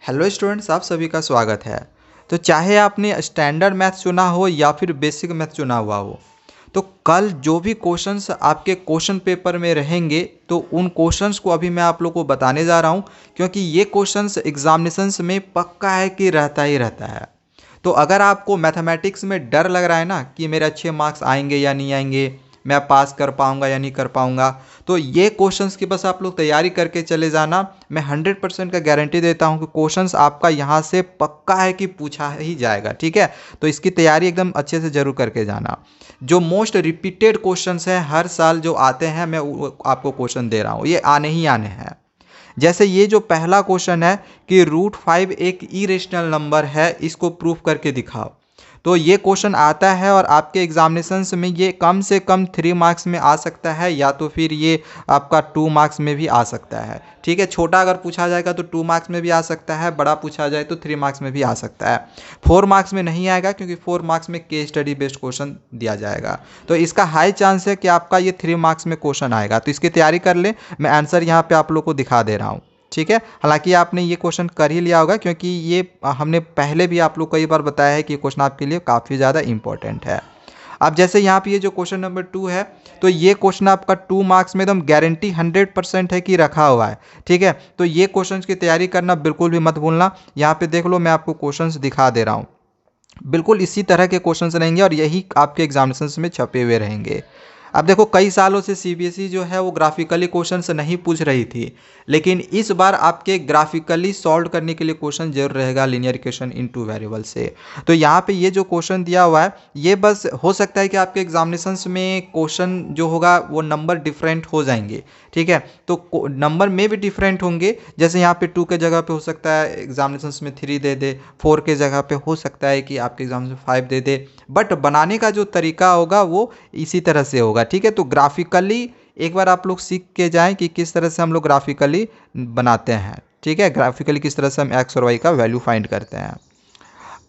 Hello students, आप सभी का स्वागत है। तो चाहे आपने स्टैंडर्ड मैथ चुना हो या फिर बेसिक मैथ चुना हुआ हो, तो कल जो भी क्वेश्चंस आपके क्वेश्चन पेपर में रहेंगे तो उन क्वेश्चंस को अभी मैं आप लोग को बताने जा रहा हूं, क्योंकि ये क्वेश्चंस एग्जामिनेशंस में पक्का है कि रहता ही रहता है। तो अगर आपको मैथमेटिक्स में डर लग रहा है ना कि मेरे अच्छे मार्क्स आएंगे या नहीं आएंगे, मैं पास कर पाऊंगा या नहीं कर पाऊंगा, तो ये क्वेश्चंस की बस आप लोग तैयारी करके चले जाना। मैं 100% का गारंटी देता हूं कि क्वेश्चंस आपका यहाँ से पक्का है कि पूछा ही जाएगा। ठीक है, तो इसकी तैयारी एकदम अच्छे से जरूर करके जाना। जो मोस्ट रिपीटेड क्वेश्चंस हैं हर साल जो आते हैं, मैं आपको क्वेश्चन दे रहा हूँ, ये आने ही आने हैं। जैसे ये जो पहला क्वेश्चन है कि √5 एक इरेशनल नंबर है, इसको प्रूफ करके दिखाओ। तो ये क्वेश्चन आता है और आपके एग्जामिनेशंस में ये कम से कम 3 मार्क्स में आ सकता है, या तो फिर ये आपका 2 मार्क्स में भी आ सकता है। ठीक है, छोटा अगर पूछा जाएगा तो 2 मार्क्स में भी आ सकता है, बड़ा पूछा जाए तो 3 मार्क्स में भी आ सकता है। 4 मार्क्स में नहीं आएगा, क्योंकि 4 मार्क्स में केस स्टडी बेस्ड क्वेश्चन दिया जाएगा। तो इसका हाई चांस है कि आपका ये 3 मार्क्स में क्वेश्चन आएगा। तो इसकी तैयारी कर लें, मैं आंसर यहाँ पे आप लोग को दिखा दे रहा हूँ। ठीक है, हालांकि आपने ये क्वेश्चन कर ही लिया होगा, क्योंकि ये हमने पहले भी आप लोग कई बार बताया है कि ये क्वेश्चन आपके लिए काफ़ी ज़्यादा इंपॉर्टेंट है। अब जैसे यहाँ पे ये जो क्वेश्चन नंबर 2 है, तो ये क्वेश्चन आपका 2 मार्क्स में एकदम गारंटी 100% है कि रखा हुआ है। ठीक है, तो ये क्वेश्चन की तैयारी करना बिल्कुल भी मत भूलना। यहाँ पे देख लो, मैं आपको क्वेश्चन दिखा दे रहा हूँ। बिल्कुल इसी तरह के क्वेश्चंस रहेंगे और यही आपके एग्जामिनेशंस में छपे हुए रहेंगे। अब देखो, कई सालों से सीबीएसई जो है वो ग्राफिकली क्वेश्चंस नहीं पूछ रही थी, लेकिन इस बार आपके ग्राफिकली सॉल्व करने के लिए क्वेश्चन जरूर रहेगा linear equation in two variable से। तो यहाँ पे ये जो क्वेश्चन दिया हुआ है, ये बस हो सकता है कि आपके एग्जामिनेशंस में क्वेश्चन जो होगा वो नंबर डिफरेंट हो जाएंगे। ठीक है, तो नंबर में भी डिफरेंट होंगे। जैसे यहाँ पे 2 के जगह पे हो सकता है एग्जामिनेशंस में 3 दे दे, 4 के जगह पे हो सकता है कि आपके एग्जाम में 5 दे दे, बट बनाने का जो तरीका होगा वो इसी तरह से होगा। ठीक है, तो ग्राफिकली एक बार आप लोग सीख के जाएं कि किस तरह से हम लोग ग्राफिकली बनाते हैं। ठीक है, ग्राफिकली किस तरह से हम एक्स और वाई का वैल्यू फाइंड करते हैं।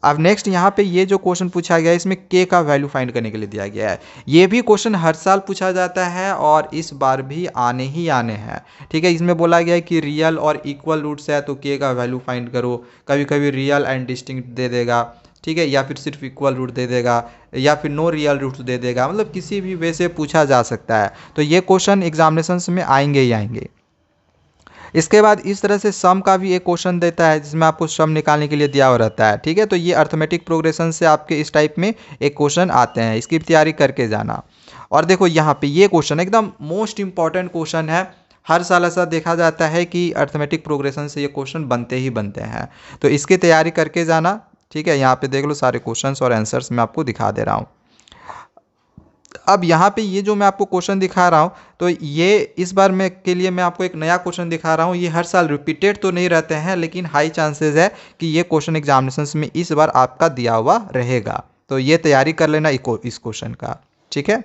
अब नेक्स्ट यहाँ पे ये जो क्वेश्चन पूछा गया है, इसमें के का वैल्यू फाइंड करने के लिए दिया गया है। ये भी क्वेश्चन हर साल पूछा जाता है और इस बार भी आने ही आने हैं। ठीक है, इसमें बोला गया है कि रियल और इक्वल रूट्स है तो के का वैल्यू फाइंड करो। कभी कभी रियल एंड डिस्टिंक्ट दे देगा, ठीक है, या फिर सिर्फ इक्वल रूट दे देगा, या फिर नो रियल रूट्स दे देगा। मतलब किसी भी वे से पूछा जा सकता है। तो ये क्वेश्चन एग्जामिनेशंस में आएंगे ही आएंगे। इसके बाद इस तरह से सम का भी एक क्वेश्चन देता है, जिसमें आपको सम निकालने के लिए दिया हुआ रहता है। ठीक है, तो ये अर्थमेटिक प्रोग्रेशन से आपके इस टाइप में एक क्वेश्चन आते हैं, इसकी तैयारी करके जाना। और देखो यहाँ पे ये क्वेश्चन एकदम मोस्ट इंपॉर्टेंट क्वेश्चन है। हर साल ऐसा देखा जाता है कि अर्थमेटिक प्रोग्रेशन से ये क्वेश्चन बनते ही बनते हैं, तो इसकी तैयारी करके जाना। ठीक है, यहाँ पे देख लो, सारे क्वेश्चंस और आंसर्स मैं आपको दिखा दे रहा हूँ। अब यहाँ पे ये जो मैं आपको क्वेश्चन दिखा रहा हूँ, तो ये इस बार में के लिए मैं आपको एक नया क्वेश्चन दिखा रहा हूँ। ये हर साल रिपीटेड तो नहीं रहते हैं, लेकिन हाई चांसेस है कि ये क्वेश्चन एग्जामिनेशंस में इस बार आपका दिया हुआ रहेगा। तो ये तैयारी कर लेना इस क्वेश्चन का। ठीक है,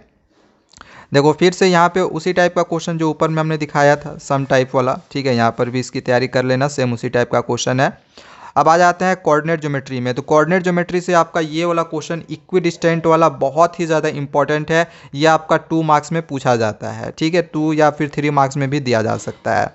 देखो फिर से यहाँ पे उसी टाइप का क्वेश्चन जो ऊपर में हमने दिखाया था, सम टाइप वाला। ठीक है, यहाँ पर भी इसकी तैयारी कर लेना, सेम उसी टाइप का क्वेश्चन है। अब आ जाते हैं कोऑर्डिनेट ज्योमेट्री में। तो कोऑर्डिनेट ज्योमेट्री से आपका ये वाला क्वेश्चन इक्विडिस्टेंट वाला बहुत ही ज़्यादा इंपॉर्टेंट है। ये आपका 2 मार्क्स में पूछा जाता है। ठीक है, 2 या फिर 3 मार्क्स में भी दिया जा सकता है।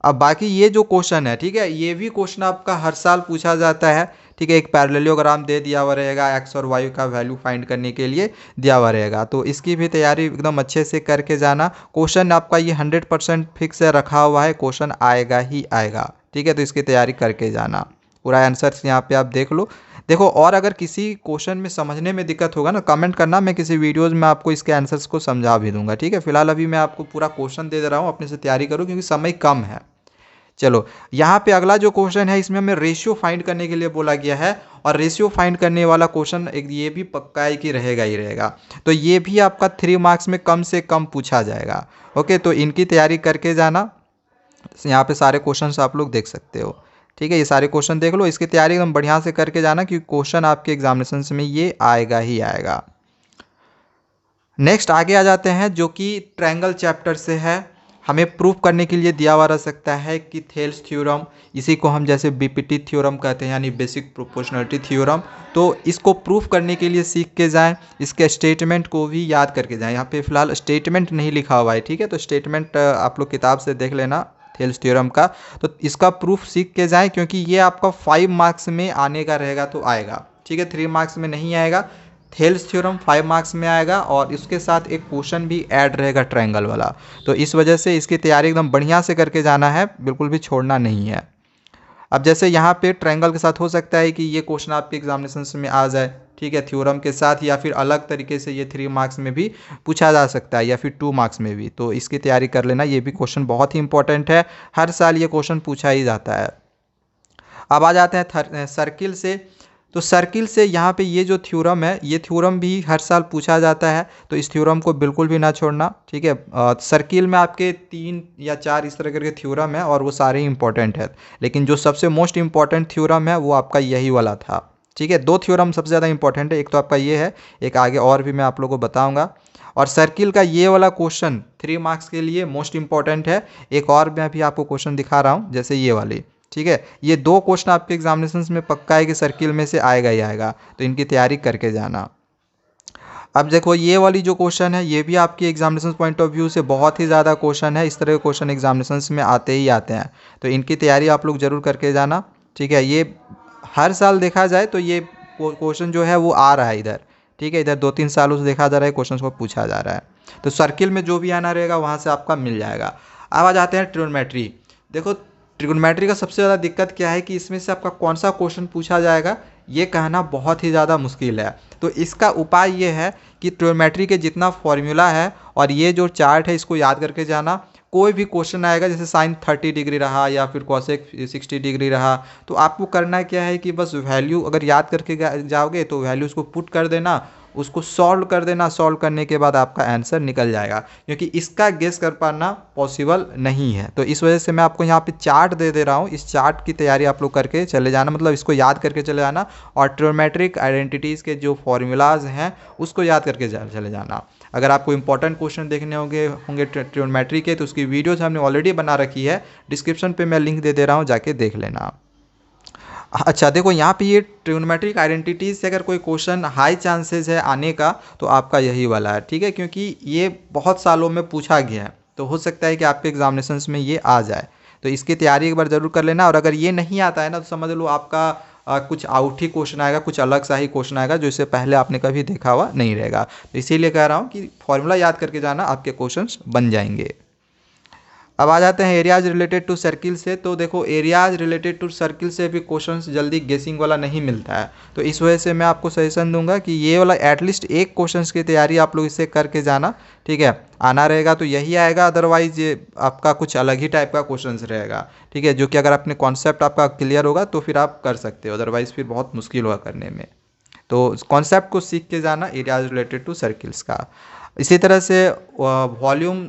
अब बाकी ये जो क्वेश्चन है, ठीक है, ये भी क्वेश्चन आपका हर साल पूछा जाता है। ठीक है, एक पैरेललोग्राम दे दिया हुआ रहेगा, एक्स और वाई का वैल्यू फाइंड करने के लिए दिया हुआ रहेगा। तो इसकी भी तैयारी एकदम अच्छे से करके जाना। क्वेश्चन आपका ये 100% फिक्स है, रखा हुआ है, क्वेश्चन आएगा ही आएगा। ठीक है, तो इसकी तैयारी करके जाना। पूरा आंसर्स यहाँ पे आप देख लो। देखो, और अगर किसी क्वेश्चन में समझने में दिक्कत होगा ना, कमेंट करना, मैं किसी वीडियोज़ में आपको इसके आंसर्स को समझा भी दूंगा। ठीक है, फिलहाल अभी मैं आपको पूरा क्वेश्चन दे रहा हूँ, अपने से तैयारी करो क्योंकि समय कम है। चलो, यहाँ पे अगला जो क्वेश्चन है, इसमें हमें रेशियो फाइंड करने के लिए बोला गया है, और रेशियो फाइंड करने वाला क्वेश्चन एक ये भी पक्का है कि रहेगा ही रहेगा। तो ये भी आपका 3 मार्क्स में कम से कम पूछा जाएगा। ओके, तो इनकी तैयारी करके जाना। यहाँ पे सारे क्वेश्चंस आप लोग देख सकते हो। ठीक है, ये सारे क्वेश्चन देख लो, इसकी तैयारी एकदम बढ़िया से करके जाना, क्योंकि क्वेश्चन आपके एग्जामिनेशन में ये आएगा ही आएगा। नेक्स्ट आगे आ जाते हैं, जो कि ट्रायंगल चैप्टर से है। हमें प्रूफ करने के लिए दिया हुआ रह सकता है कि थेल्स थ्योरम, इसी को हम जैसे बीपीटी थ्योरम कहते हैं, यानी बेसिक प्रोपोर्शनलिटी थ्योरम। तो इसको प्रूफ करने के लिए सीख के जाएं, इसके स्टेटमेंट को भी याद करके जाएं। यहाँ पे फिलहाल स्टेटमेंट नहीं लिखा हुआ है। ठीक है, तो स्टेटमेंट आप लोग किताब से देख लेना, थेल्स थ्योरम का। तो इसका प्रूफ सीख के जाएं, क्योंकि ये आपका 5 मार्क्स में आने का रहेगा तो आएगा, ठीक है, 3 मार्क्स में नहीं आएगा। थेल्स थ्योरम 5 मार्क्स में आएगा और इसके साथ एक क्वेश्चन भी ऐड रहेगा ट्रायंगल वाला। तो इस वजह से इसकी तैयारी एकदम बढ़िया से करके जाना है, बिल्कुल भी छोड़ना नहीं है। अब जैसे यहाँ पे ट्रायंगल के साथ हो सकता है कि ये क्वेश्चन आपके एग्जामिनेशन में आ जाए, ठीक है, थ्योरम के साथ, या फिर अलग तरीके से ये 3 मार्क्स में भी पूछा जा सकता है या फिर 2 मार्क्स में भी। तो इसकी तैयारी कर लेना, ये भी क्वेश्चन बहुत ही इंपॉर्टेंट है, हर साल ये क्वेश्चन पूछा ही जाता है। अब आ जाते हैं सर्किल से। तो सर्किल से यहाँ पे ये जो थ्योरम है, ये थ्योरम भी हर साल पूछा जाता है, तो इस थ्योरम को बिल्कुल भी ना छोड़ना, ठीक है। सर्किल में आपके 3 या 4 इस तरह के थ्योरम है और वो सारे इंपॉर्टेंट है, लेकिन जो सबसे मोस्ट इंपॉर्टेंट थ्योरम है वो आपका यही वाला था, ठीक है। 2 थ्योरम सबसे ज़्यादा इंपॉर्टेंट है, एक तो आपका ये है, एक आगे और भी मैं आप लोगों को बताऊँगा। और सर्किल का ये वाला क्वेश्चन 3 मार्क्स के लिए मोस्ट इंपॉर्टेंट है। एक और मैं भी आपको क्वेश्चन दिखा रहा हूँ, जैसे ये वाली, ठीक है। ये 2 क्वेश्चन आपके एग्जामिनेशंस में पक्का है कि सर्किल में से आएगा ही आएगा, तो इनकी तैयारी करके जाना। अब देखो ये वाली जो क्वेश्चन है, ये भी आपके एग्जामिनेशन पॉइंट ऑफ व्यू से बहुत ही ज़्यादा क्वेश्चन है, इस तरह के क्वेश्चन एग्जामिनेशंस में आते ही आते हैं, तो इनकी तैयारी आप लोग ज़रूर करके जाना, ठीक है। ये हर साल देखा जाए तो ये क्वेश्चन जो है वो आ रहा है इधर, ठीक है, इधर 2-3 सालों से देखा जा रहा है, क्वेश्चन को पूछा जा रहा है। तो सर्किल में जो भी आना रहेगा वहाँ से आपका मिल जाएगा। अब आ जाते हैं ट्रिग्नोमेट्री। देखो ट्रिग्नोमेट्री का सबसे ज़्यादा दिक्कत क्या है कि इसमें से आपका कौन सा क्वेश्चन पूछा जाएगा ये कहना बहुत ही ज़्यादा मुश्किल है। तो इसका उपाय ये है कि ट्रिग्नोमेट्री के जितना फॉर्मूला है और ये जो चार्ट है इसको याद करके जाना। कोई भी क्वेश्चन आएगा, जैसे साइन 30 डिग्री रहा या फिर कॉसेक 60 डिग्री रहा, तो आपको करना क्या है कि बस वैल्यू अगर याद करके जाओगे तो वैल्यू उसको पुट कर देना, उसको सॉल्व कर देना, सॉल्व करने के बाद आपका आंसर निकल जाएगा, क्योंकि इसका गेस कर पाना पॉसिबल नहीं है। तो इस वजह से मैं आपको यहाँ पे चार्ट दे रहा हूँ, इस चार्ट की तैयारी आप लोग करके चले जाना, मतलब इसको याद करके चले जाना, और ट्रिग्नोमेट्रिक आइडेंटिटीज़ के जो फॉर्मूलाज हैं उसको याद करके चले जाना। अगर आपको इंपॉर्टेंट क्वेश्चन देखने होंगे ट्रिग्नोमेट्री के, तो उसकी वीडियोज़ हमने ऑलरेडी बना रखी है, डिस्क्रिप्शन पे मैं लिंक दे रहा हूँ, जाके देख लेना। अच्छा देखो यहाँ पे ये ट्रिग्नोमेट्रिक आइडेंटिटीज से अगर कोई क्वेश्चन हाई चांसेस है आने का तो आपका यही वाला है, ठीक है, क्योंकि ये बहुत सालों में पूछा गया है, तो हो सकता है कि आपके एग्जामिनेशंस में ये आ जाए, तो इसकी तैयारी एक बार ज़रूर कर लेना। और अगर ये नहीं आता है ना तो समझ लो आपका कुछ आउट ही क्वेश्चन आएगा, कुछ अलग सा ही क्वेश्चन आएगा जो इससे पहले आपने कभी देखा हुआ नहीं रहेगा। तो इसीलिए कह रहा हूँ कि फॉर्मूला याद करके जाना, आपके क्वेश्चन बन जाएंगे। अब आ जाते हैं एरियाज रिलेटेड टू सर्किल से। तो देखो एरियाज रिलेटेड टू सर्किल से भी क्वेश्चंस जल्दी गेसिंग वाला नहीं मिलता है, तो इस वजह से मैं आपको सजेशन दूंगा कि ये वाला एटलीस्ट एक क्वेश्चंस की तैयारी आप लोग इससे करके जाना, ठीक है। आना रहेगा तो यही आएगा, अदरवाइज ये आपका कुछ अलग ही टाइप का क्वेश्चंस रहेगा, ठीक है, जो कि अगर अपने कॉन्सेप्ट आपका क्लियर होगा तो फिर आप कर सकते हो, अदरवाइज फिर बहुत मुश्किल होगा करने में। तो कॉन्सेप्ट को सीख के जाना एरियाज रिलेटेड टू सर्किल्स का। इसी तरह से वॉल्यूम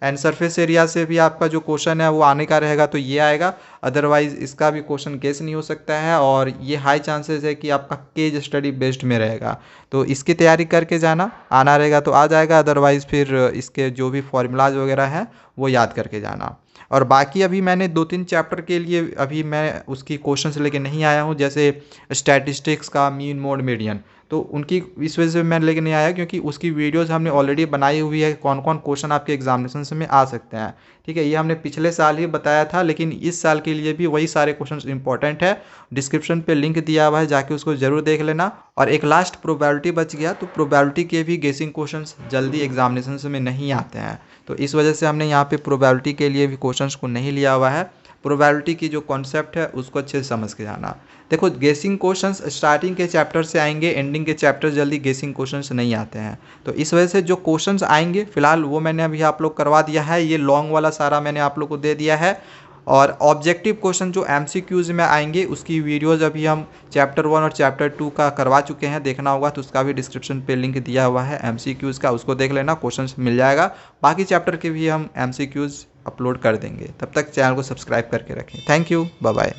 एंड सरफेस एरिया से भी आपका जो क्वेश्चन है वो आने का रहेगा, तो ये आएगा, अदरवाइज इसका भी क्वेश्चन गेस नहीं हो सकता है, और ये हाई चांसेस है कि आपका केस स्टडी बेस्ड में रहेगा, तो इसकी तैयारी करके जाना, आना रहेगा तो आ जाएगा, अदरवाइज फिर इसके जो भी फॉर्मूलाज वगैरह हैं वो याद करके जाना। और बाकी अभी मैंने 2-3 चैप्टर के लिए अभी मैं उसकी क्वेश्चंस लेके नहीं आया हूँ, जैसे स्टैटिस्टिक्स का मीन मोड मीडियन, तो उनकी इस वजह से मैं लेके नहीं आया क्योंकि उसकी वीडियोस हमने ऑलरेडी बनाई हुई है, कौन कौन क्वेश्चन आपके एग्जामिनेशन में आ सकते हैं, ठीक है, ये हमने पिछले साल ही बताया था, लेकिन इस साल के लिए भी वही सारे क्वेश्चन इंपॉर्टेंट है। डिस्क्रिप्शन पे लिंक दिया हुआ है, जाके उसको जरूर देख लेना। और एक लास्ट प्रोबेबिलिटी बच गया, तो प्रोबेबिलिटी के भी गेसिंग क्वेश्चन जल्दी एग्जामिनेशन में नहीं आते हैं, तो इस वजह से हमने यहाँ पे प्रोबेबिलिटी के लिए भी क्वेश्चंस को नहीं लिया हुआ है। प्रोबेबिलिटी की जो कॉन्सेप्ट है उसको अच्छे से समझ के जाना। देखो गेसिंग क्वेश्चंस स्टार्टिंग के चैप्टर से आएंगे, एंडिंग के चैप्टर जल्दी गेसिंग क्वेश्चंस नहीं आते हैं, तो इस वजह से जो क्वेश्चंस आएंगे फिलहाल वो मैंने अभी आप लोग करवा दिया है, ये लॉन्ग वाला सारा मैंने आप लोग को दे दिया है। और ऑब्जेक्टिव क्वेश्चन जो MCQs में आएंगे उसकी वीडियोज़ अभी हम चैप्टर 1 और चैप्टर 2 का करवा चुके हैं, देखना होगा तो उसका भी डिस्क्रिप्शन पे लिंक दिया हुआ है MCQs का, उसको देख लेना, क्वेश्चंस मिल जाएगा। बाकी चैप्टर के भी हम MCQs अपलोड कर देंगे, तब तक चैनल को सब्सक्राइब करके रखें। Thank you, bye bye.